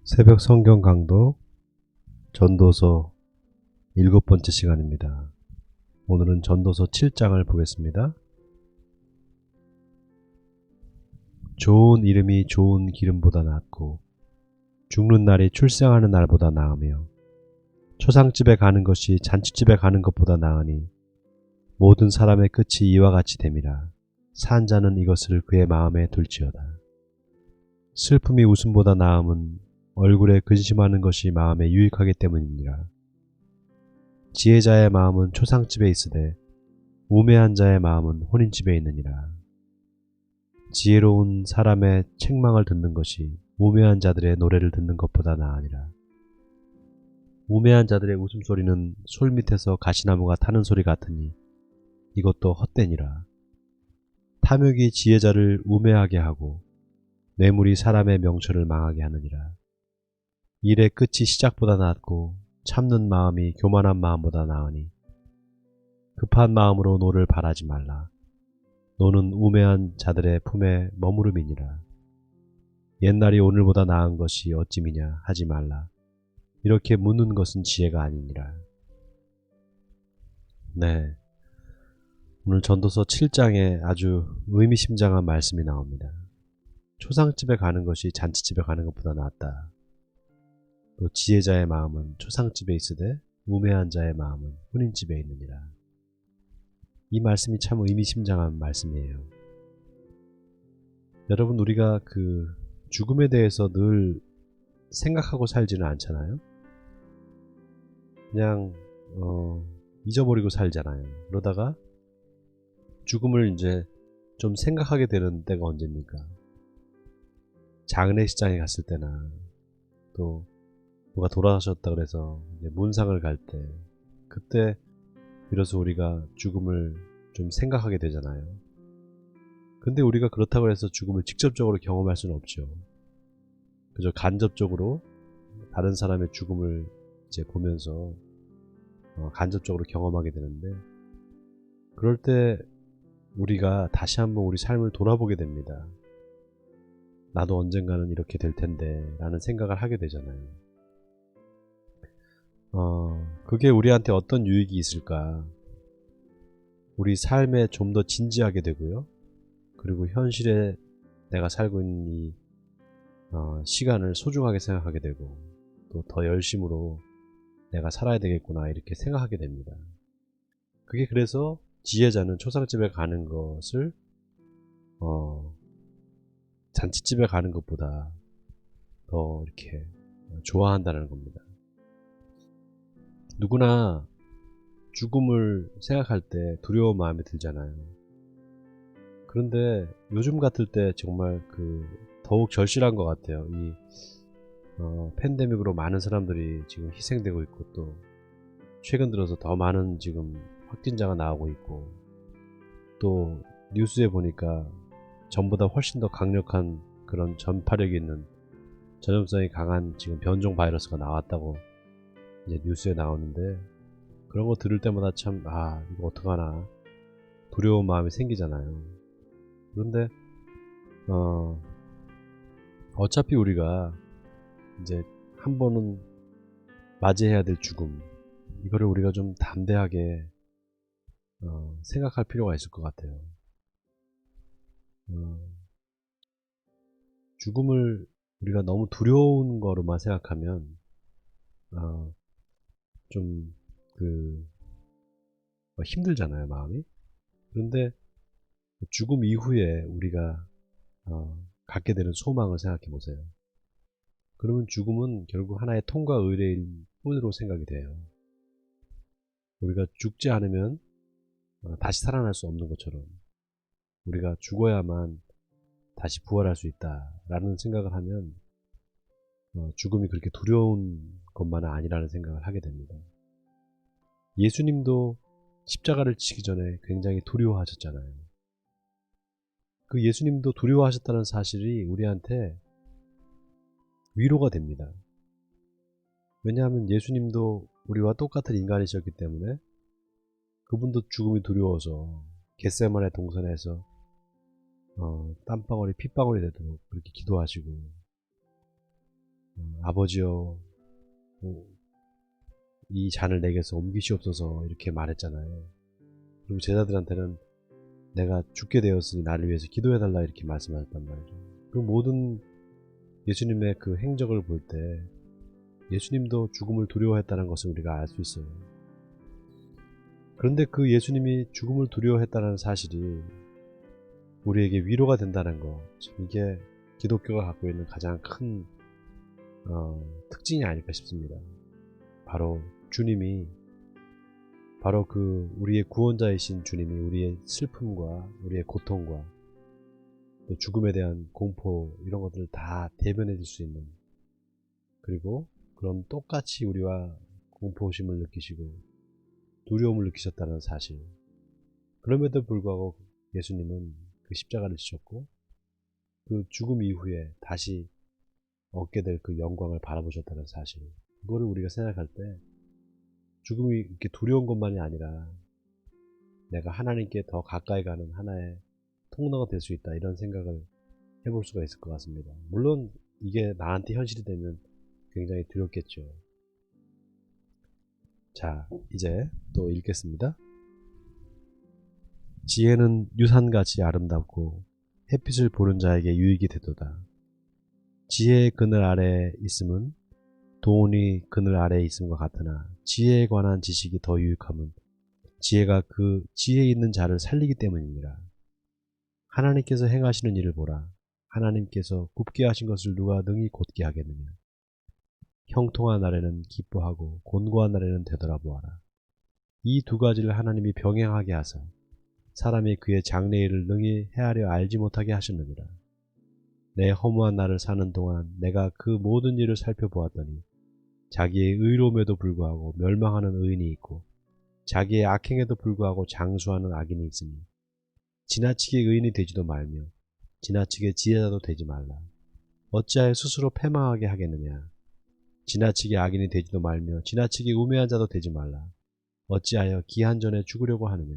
새벽 성경 강도 전도서 7번째 시간입니다. 오늘은 전도서 7장을 보겠습니다. 좋은 이름이 좋은 기름보다 낫고 죽는 날이 출생하는 날보다 나으며 초상집에 가는 것이 잔치집에 가는 것보다 나으니 모든 사람의 끝이 이와 같이 됨이라. 산 자는 이것을 그의 마음에 둘지어다. 슬픔이 웃음보다 나음은 얼굴에 근심하는 것이 마음에 유익하기 때문이니라. 지혜자의 마음은 초상집에 있으되 우매한 자의 마음은 혼인집에 있느니라. 지혜로운 사람의 책망을 듣는 것이 우매한 자들의 노래를 듣는 것보다 나으니라. 우매한 자들의 웃음소리는 솔 밑에서 가시나무가 타는 소리 같으니 이것도 헛되니라. 탐욕이 지혜자를 우매하게 하고 뇌물이 사람의 명철을 망하게 하느니라. 일의 끝이 시작보다 낫고 참는 마음이 교만한 마음보다 나으니 급한 마음으로 노를 바라지 말라. 노는 우매한 자들의 품에 머무름이니라. 옛날이 오늘보다 나은 것이 어찌미냐 하지 말라. 이렇게 묻는 것은 지혜가 아니니라. 네, 오늘 전도서 7장에 아주 의미심장한 말씀이 나옵니다. 초상집에 가는 것이 잔치집에 가는 것보다 낫다. 또 지혜자의 마음은 초상집에 있으되 우매한 자의 마음은 혼인집에 있느니라. 이 말씀이 참 의미심장한 말씀이에요. 여러분, 우리가 죽음에 대해서 늘 생각하고 살지는 않잖아요. 그냥 잊어버리고 살잖아요. 그러다가 죽음을 이제 좀 생각하게 되는 때가 언제입니까? 장례식장에 갔을 때나 또 누가 돌아가셨다 그래서 이제 문상을 갈 때, 그때 비로소 우리가 죽음을 좀 생각하게 되잖아요. 근데 우리가 그렇다고 해서 죽음을 직접적으로 경험할 수는 없죠. 그저 간접적으로 다른 사람의 죽음을 이제 보면서 간접적으로 경험하게 되는데, 그럴 때 우리가 다시 한번 우리 삶을 돌아보게 됩니다. 나도 언젠가는 이렇게 될 텐데 라는 생각을 하게 되잖아요. 그게 우리한테 어떤 유익이 있을까? 우리 삶에 좀 더 진지하게 되고요. 그리고 현실에 내가 살고 있는 이 시간을 소중하게 생각하게 되고, 또 더 열심으로 내가 살아야 되겠구나 이렇게 생각하게 됩니다. 그게 그래서 지혜자는 초상집에 가는 것을 잔치집에 가는 것보다 더 이렇게 좋아한다는 겁니다. 누구나 죽음을 생각할 때 두려운 마음이 들잖아요. 그런데 요즘 같을 때 정말 더욱 절실한 것 같아요. 이 팬데믹으로 많은 사람들이 지금 희생되고 있고, 또 최근 들어서 더 많은 지금 확진자가 나오고 있고, 또 뉴스에 보니까 전보다 훨씬 더 강력한 그런 전파력이 있는 전염성이 강한 지금 변종 바이러스가 나왔다고 이제 뉴스에 나오는데, 그런 거 들을 때마다 참 이거 어떡하나 두려운 마음이 생기잖아요. 그런데 어차피 우리가 이제 한 번은 맞이해야 될 죽음, 이거를 우리가 좀 담대하게 생각할 필요가 있을 것 같아요. 죽음을 우리가 너무 두려운 거로만 생각하면 좀 힘들잖아요, 마음이. 그런데 죽음 이후에 우리가 갖게 되는 소망을 생각해 보세요. 그러면 죽음은 결국 하나의 통과 의례일 뿐으로 생각이 돼요. 우리가 죽지 않으면 다시 살아날 수 없는 것처럼 우리가 죽어야만 다시 부활할 수 있다라는 생각을 하면 죽음이 그렇게 두려운 것만은 아니라는 생각을 하게 됩니다. 예수님도 십자가를 지기 전에 굉장히 두려워하셨잖아요. 그 예수님도 두려워하셨다는 사실이 우리한테 위로가 됩니다. 왜냐하면 예수님도 우리와 똑같은 인간이셨기 때문에 그분도 죽음이 두려워서 겟세마네 동산에서 땀방울이 핏방울이 되도록 그렇게 기도하시고, 아버지여, 이 잔을 내게서 옮기시옵소서 이렇게 말했잖아요. 그리고 제자들한테는 내가 죽게 되었으니 나를 위해서 기도해달라 이렇게 말씀하셨단 말이죠. 그 모든 예수님의 그 행적을 볼 때 예수님도 죽음을 두려워했다는 것을 우리가 알 수 있어요. 그런데 그 예수님이 죽음을 두려워했다는 사실이 우리에게 위로가 된다는 것, 이게 기독교가 갖고 있는 가장 큰 특징이 아닐까 싶습니다. 바로 주님이, 바로 그 우리의 구원자이신 주님이 우리의 슬픔과 우리의 고통과 또 죽음에 대한 공포 이런 것들을 다 대변해 줄 수 있는, 그리고 그런 똑같이 우리와 공포심을 느끼시고 두려움을 느끼셨다는 사실. 그럼에도 불구하고 예수님은 그 십자가를 지셨고 그 죽음 이후에 다시 얻게 될 그 영광을 바라보셨다는 사실. 그거를 우리가 생각할 때 죽음이 이렇게 두려운 것만이 아니라 내가 하나님께 더 가까이 가는 하나의 통로가 될 수 있다, 이런 생각을 해볼 수가 있을 것 같습니다. 물론 이게 나한테 현실이 되면 굉장히 두렵겠죠. 자, 이제 또 읽겠습니다. 지혜는 유산같이 아름답고 햇빛을 보는 자에게 유익이 되도다. 지혜의 그늘 아래에 있음은 돈이 그늘 아래에 있음과 같으나 지혜에 관한 지식이 더 유익함은 지혜가 그 지혜 있는 자를 살리기 때문이니라. 하나님께서 행하시는 일을 보라. 하나님께서 굽게 하신 것을 누가 능히 곧게 하겠느냐. 형통한 날에는 기뻐하고 곤고한 날에는 되돌아보아라. 이 두 가지를 하나님이 병행하게 하사 사람이 그의 장래일을 능히 헤아려 알지 못하게 하셨느니라. 내 허무한 날을 사는 동안 내가 그 모든 일을 살펴보았더니 자기의 의로움에도 불구하고 멸망하는 의인이 있고 자기의 악행에도 불구하고 장수하는 악인이 있으니 지나치게 의인이 되지도 말며 지나치게 지혜자도 되지 말라. 어찌하여 스스로 패망하게 하겠느냐. 지나치게 악인이 되지도 말며 지나치게 우매한 자도 되지 말라. 어찌하여 기한 전에 죽으려고 하느냐.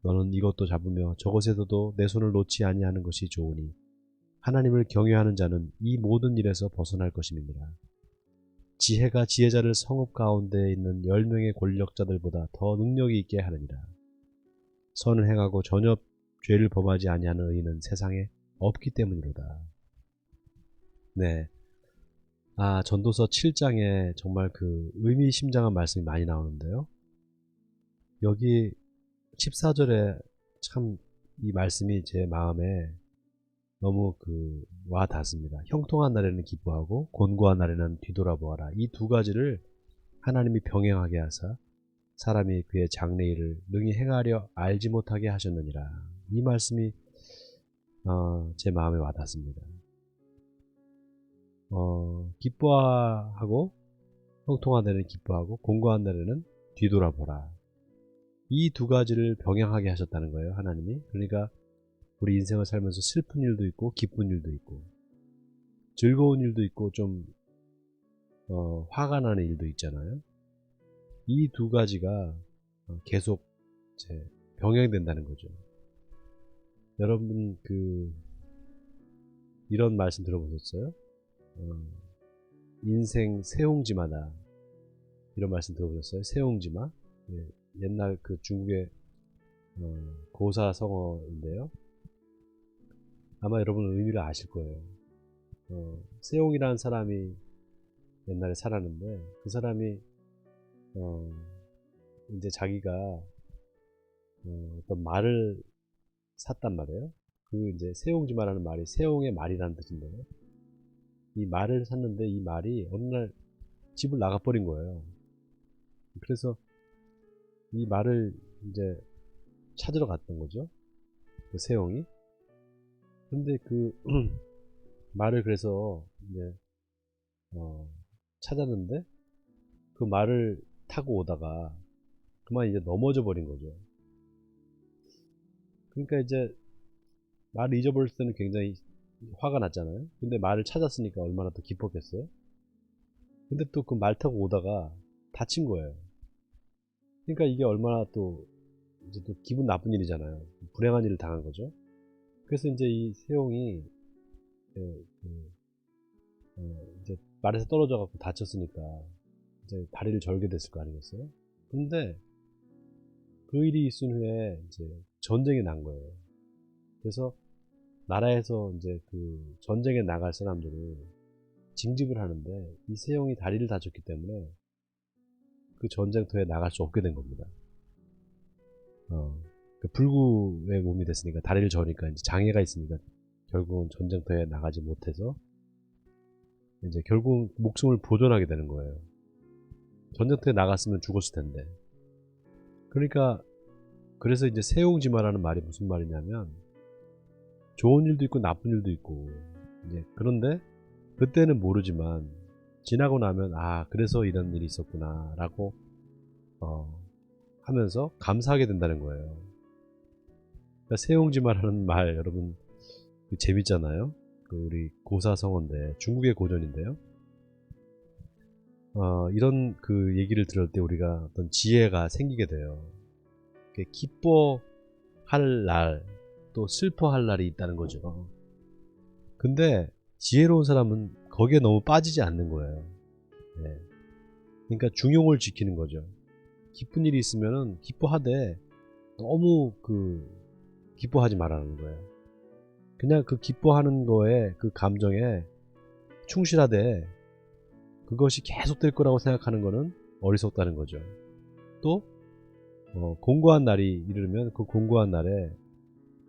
너는 이것도 잡으며 저것에서도 내 손을 놓지 아니하는 것이 좋으니 하나님을 경외하는 자는 이 모든 일에서 벗어날 것임이니라. 지혜가 지혜자를 성읍 가운데 있는 10명의 권력자들보다 더 능력이 있게 하느니라. 선을 행하고 전혀 죄를 범하지 아니하는 의인은 세상에 없기 때문이로다. 네. 전도서 7장에 정말 그 의미심장한 말씀이 많이 나오는데요. 여기 14절에 참 이 말씀이 제 마음에 너무 와 닿습니다. 형통한 날에는 기뻐하고 곤고한 날에는 뒤돌아보아라. 이 두 가지를 하나님이 병행하게 하사 사람이 그의 장래일을 능히 행하려 알지 못하게 하셨느니라. 이 말씀이 제 마음에 와닿습니다. 기뻐하고 형통한 날에는 기뻐하고 곤고한 날에는 뒤돌아보라. 이 두 가지를 병행하게 하셨다는 거예요, 하나님이. 그러니까 우리 인생을 살면서 슬픈 일도 있고 기쁜 일도 있고 즐거운 일도 있고 좀 화가 나는 일도 있잖아요. 이 두 가지가 계속 병행된다는 거죠. 여러분 이런 말씀 들어보셨어요? 인생 세옹지마다, 이런 말씀 들어보셨어요? 세옹지마? 예, 옛날 중국의 고사성어인데요. 아마 여러분은 의미를 아실 거예요. 세옹이라는 사람이 옛날에 살았는데 그 사람이 이제 자기가 어떤 말을 샀단 말이에요. 이제 세옹지마라는 말이 세옹의 말이라는 뜻인데요. 이 말을 샀는데 이 말이 어느 날 집을 나가버린 거예요. 그래서 이 말을 이제 찾으러 갔던 거죠. 그 세옹이. 근데 말을 그래서 이제 찾았는데 그 말을 타고 오다가 그만 이제 넘어져 버린 거죠. 그러니까 이제 말을 잊어버렸을 때는 굉장히 화가 났잖아요. 근데 말을 찾았으니까 얼마나 더 기뻤겠어요. 근데 또 그 말 타고 오다가 다친 거예요. 그러니까 이게 얼마나 이제 또 기분 나쁜 일이잖아요. 불행한 일을 당한 거죠. 그래서 이제 이 세용이 이제 말에서 떨어져 갖고 다쳤으니까 이제 다리를 절게 됐을 거 아니겠어요? 근데 그 일이 있은 후에 이제 전쟁이 난 거예요. 그래서 나라에서 이제 그 전쟁에 나갈 사람들을 징집을 하는데 이 세용이 다리를 다쳤기 때문에 그 전쟁터에 나갈 수 없게 된 겁니다. 그 불구의 몸이 됐으니까 다리를 저으니까 이제 장애가 있으니까 결국은 전쟁터에 나가지 못해서 이제 결국 목숨을 보존하게 되는 거예요. 전쟁터에 나갔으면 죽었을 텐데. 그러니까 그래서 이제 세용지마라는 말이 무슨 말이냐면 좋은 일도 있고 나쁜 일도 있고 이제 그런데 그때는 모르지만 지나고 나면 아 그래서 이런 일이 있었구나 라고 하면서 감사하게 된다는 거예요. 그러니까 세용지마라는 말 여러분 재밌잖아요. 그 우리 고사성어인데 중국의 고전인데요. 이런 얘기를 들을 때 우리가 어떤 지혜가 생기게 돼요. 기뻐할 날, 또 슬퍼할 날이 있다는 거죠. 근데 지혜로운 사람은 거기에 너무 빠지지 않는 거예요. 네. 그러니까 중용을 지키는 거죠. 기쁜 일이 있으면은 기뻐하되 너무 기뻐하지 말라는 거예요. 그냥 그 기뻐하는 거에 그 감정에 충실하되 그것이 계속될 거라고 생각하는 거는 어리석다는 거죠. 또 공고한 날이 이르면 그 공고한 날에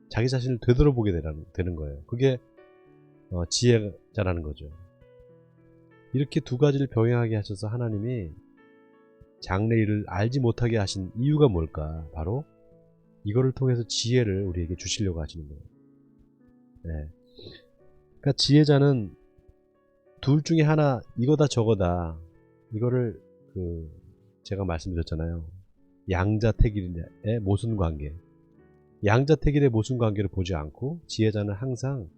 자기 자신을 되돌아보게 되는 거예요. 그게 지혜자라는 거죠. 이렇게 두 가지를 병행하게 하셔서 하나님이 장래일을 알지 못하게 하신 이유가 뭘까? 바로 이거를 통해서 지혜를 우리에게 주시려고 하시는 거예요. 네. 그러니까 지혜자는 둘 중에 하나 이거다 저거다 이거를 제가 말씀드렸잖아요. 양자택일의 모순관계. 양자택일의 모순관계를 보지 않고 지혜자는 항상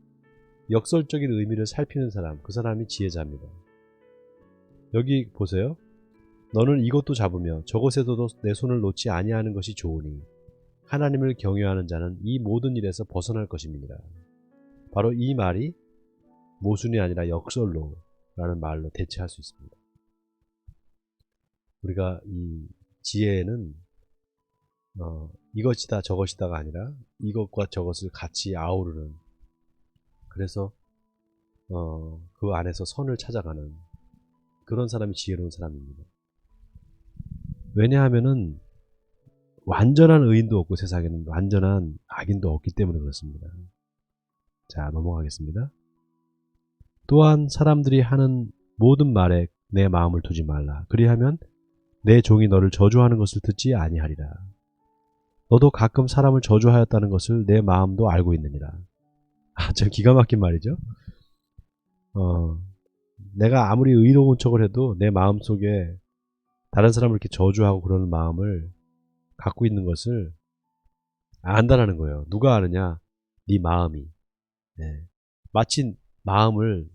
역설적인 의미를 살피는 사람, 그 사람이 지혜자입니다. 여기 보세요. 너는 이것도 잡으며 저것에서도 내 손을 놓지 아니하는 것이 좋으니 하나님을 경외하는 자는 이 모든 일에서 벗어날 것입니다. 바로 이 말이 모순이 아니라 역설로 라는 말로 대체할 수 있습니다. 우리가 이 지혜는 이것이다 저것이다가 아니라 이것과 저것을 같이 아우르는, 그래서 그 안에서 선을 찾아가는 그런 사람이 지혜로운 사람입니다. 왜냐하면은 완전한 의인도 없고 세상에는 완전한 악인도 없기 때문에 그렇습니다. 자, 넘어가겠습니다. 또한 사람들이 하는 모든 말에 내 마음을 두지 말라. 그리하면 내 종이 너를 저주하는 것을 듣지 아니하리라. 너도 가끔 사람을 저주하였다는 것을 내 마음도 알고 있느니라. 참 기가 막힌 말이죠. 내가 아무리 의로운 척을 해도 내 마음속에 다른 사람을 이렇게 저주하고 그러는 마음을 갖고 있는 것을 안다라는 거예요. 누가 아느냐? 네 마음이. 네. 마치 마음을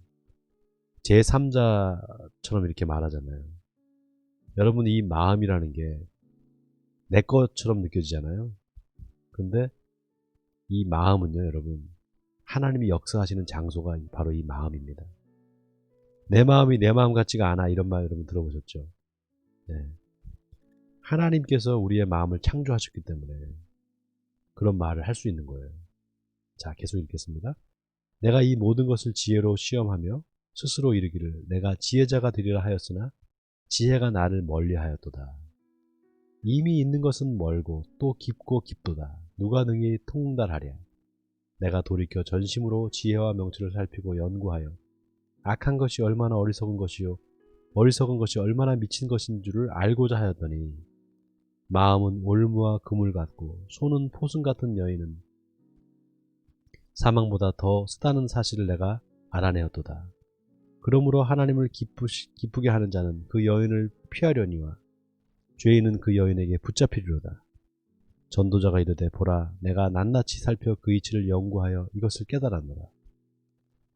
제3자처럼 이렇게 말하잖아요. 여러분 이 마음이라는 게 내 것처럼 느껴지잖아요. 근데 이 마음은요 여러분 하나님이 역사하시는 장소가 바로 이 마음입니다. 내 마음이 내 마음 같지가 않아 이런 말 여러분 들어보셨죠? 네. 하나님께서 우리의 마음을 창조하셨기 때문에 그런 말을 할 수 있는 거예요. 자, 계속 읽겠습니다. 내가 이 모든 것을 지혜로 시험하며 스스로 이르기를 내가 지혜자가 되리라 하였으나 지혜가 나를 멀리하였도다. 이미 있는 것은 멀고 또 깊고 깊도다. 누가 능히 통달하랴. 내가 돌이켜 전심으로 지혜와 명철을 살피고 연구하여 악한 것이 얼마나 어리석은 것이요 어리석은 것이 얼마나 미친 것인 줄을 알고자 하였더니 마음은 올무와 그물 같고 손은 포승 같은 여인은 사망보다 더 쓰다는 사실을 내가 알아내었도다. 그러므로 하나님을 기쁘게 하는 자는 그 여인을 피하려니와 죄인은 그 여인에게 붙잡히리로다. 전도자가 이르되 보라 내가 낱낱이 살펴 그 이치를 연구하여 이것을 깨달았노라.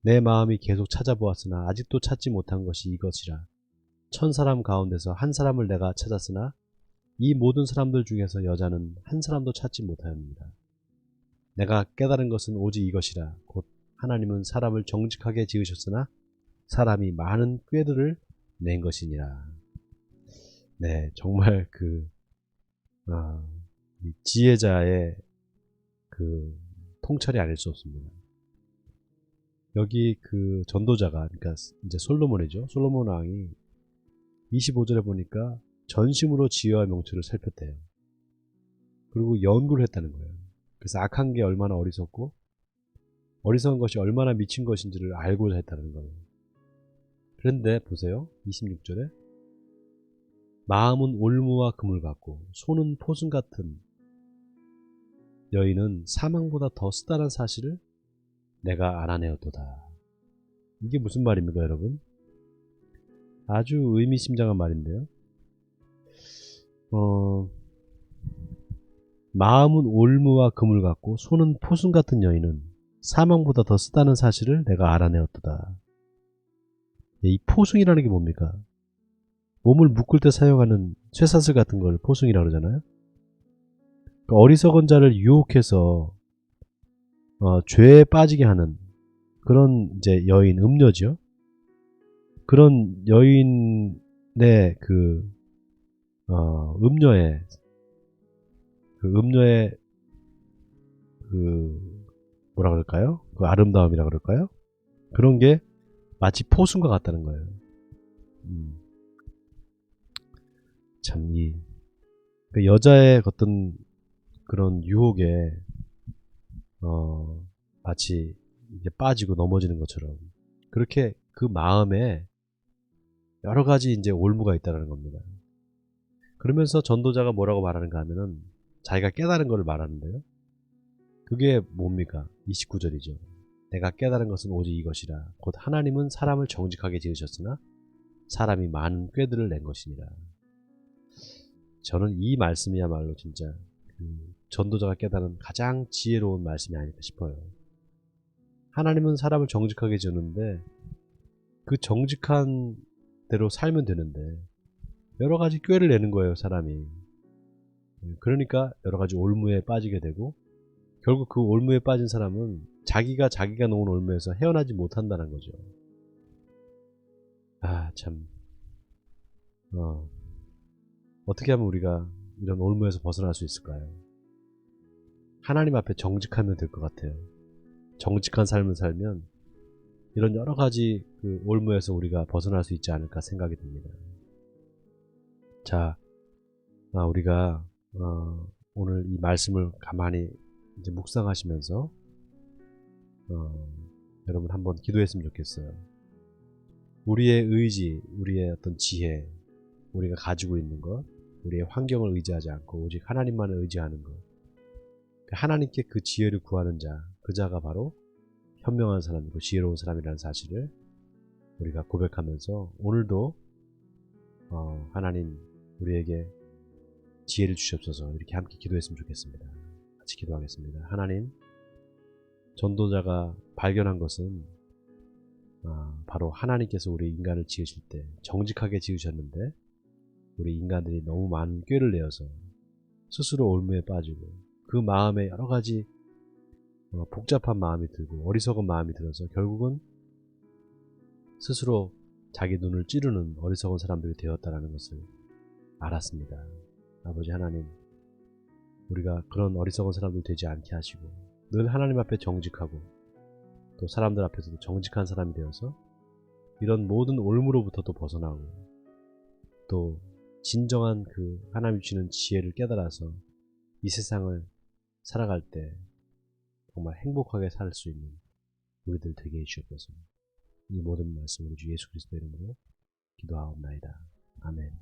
내 마음이 계속 찾아보았으나 아직도 찾지 못한 것이 이것이라. 1000사람 가운데서 한 사람을 내가 찾았으나 이 모든 사람들 중에서 여자는 한 사람도 찾지 못하였느니라. 내가 깨달은 것은 오직 이것이라. 곧 하나님은 사람을 정직하게 지으셨으나 사람이 많은 꾀들을 낸 것이니라. 네, 정말 이 지혜자의 통찰이 아닐 수 없습니다. 여기 전도자가, 그러니까 이제 솔로몬이죠. 솔로몬 왕이 25절에 보니까 전심으로 지혜와 명철을 살폈대요. 그리고 연구를 했다는 거예요. 그래서 악한 게 얼마나 어리석고 어리석은 것이 얼마나 미친 것인지를 알고자 했다는 거예요. 그런데 보세요. 26절에 마음은 올무와 금을 같고 손은 포승 같은 여인은 사망보다 더 쓰다는 사실을 내가 알아내었도다. 이게 무슨 말입니까, 여러분? 아주 의미심장한 말인데요. 마음은 올무와 금을 갖고 손은 포승 같은 여인은 사망보다 더 쓰다는 사실을 내가 알아내었도다. 이 포승이라는 게 뭡니까? 몸을 묶을 때 사용하는 쇠사슬 같은 걸 포승이라고 그러잖아요. 그러니까 어리석은 자를 유혹해서 죄에 빠지게 하는 그런 이제 여인, 음녀죠. 그런 여인의 음녀의 뭐라 그럴까요? 아름다움이라 그럴까요? 그런 게 마치 포순과 같다는 거예요. 참, 여자의 어떤 그런 유혹에, 마치 이제 빠지고 넘어지는 것처럼, 그렇게 그 마음에 여러 가지 이제 올무가 있다는 겁니다. 그러면서 전도자가 뭐라고 말하는가 하면은, 자기가 깨달은 것을 말하는데요. 그게 뭡니까? 29절이죠. 내가 깨달은 것은 오직 이것이라. 곧 하나님은 사람을 정직하게 지으셨으나 사람이 많은 꾀들을 낸 것이니라. 저는 이 말씀이야말로 진짜 전도자가 깨달은 가장 지혜로운 말씀이 아닐까 싶어요. 하나님은 사람을 정직하게 지었는데 그 정직한 대로 살면 되는데 여러 가지 꾀를 내는 거예요, 사람이. 그러니까 여러 가지 올무에 빠지게 되고 결국 그 올무에 빠진 사람은 자기가 놓은 올무에서 헤어나지 못한다는 거죠. 참. 어떻게 하면 우리가 이런 올무에서 벗어날 수 있을까요? 하나님 앞에 정직하면 될 것 같아요. 정직한 삶을 살면 이런 여러 가지 올무에서 우리가 벗어날 수 있지 않을까 생각이 듭니다. 자, 우리가 오늘 이 말씀을 가만히 이제 묵상하시면서 여러분 한번 기도했으면 좋겠어요. 우리의 의지, 우리의 어떤 지혜, 우리가 가지고 있는 것, 우리의 환경을 의지하지 않고 오직 하나님만을 의지하는 것, 하나님께 그 지혜를 구하는 자, 그 자가 바로 현명한 사람이고 지혜로운 사람이라는 사실을 우리가 고백하면서 오늘도 하나님 우리에게 지혜를 주시옵소서 이렇게 함께 기도했으면 좋겠습니다. 같이 기도하겠습니다. 하나님, 전도자가 발견한 것은 바로 하나님께서 우리 인간을 지으실 때 정직하게 지으셨는데 우리 인간들이 너무 많은 꾀를 내어서 스스로 올무에 빠지고 그 마음에 여러 가지 복잡한 마음이 들고 어리석은 마음이 들어서 결국은 스스로 자기 눈을 찌르는 어리석은 사람들이 되었다는 것을 알았습니다. 아버지 하나님, 우리가 그런 어리석은 사람들 되지 않게 하시고 늘 하나님 앞에 정직하고 또 사람들 앞에서도 정직한 사람이 되어서 이런 모든 올무로부터도 벗어나고 또 진정한 하나님이 주시는 지혜를 깨달아서 이 세상을 살아갈 때 정말 행복하게 살 수 있는 우리들 되게 해주옵소서. 이 모든 말씀을 주 예수 그리스도 이름으로 기도하옵나이다. 아멘.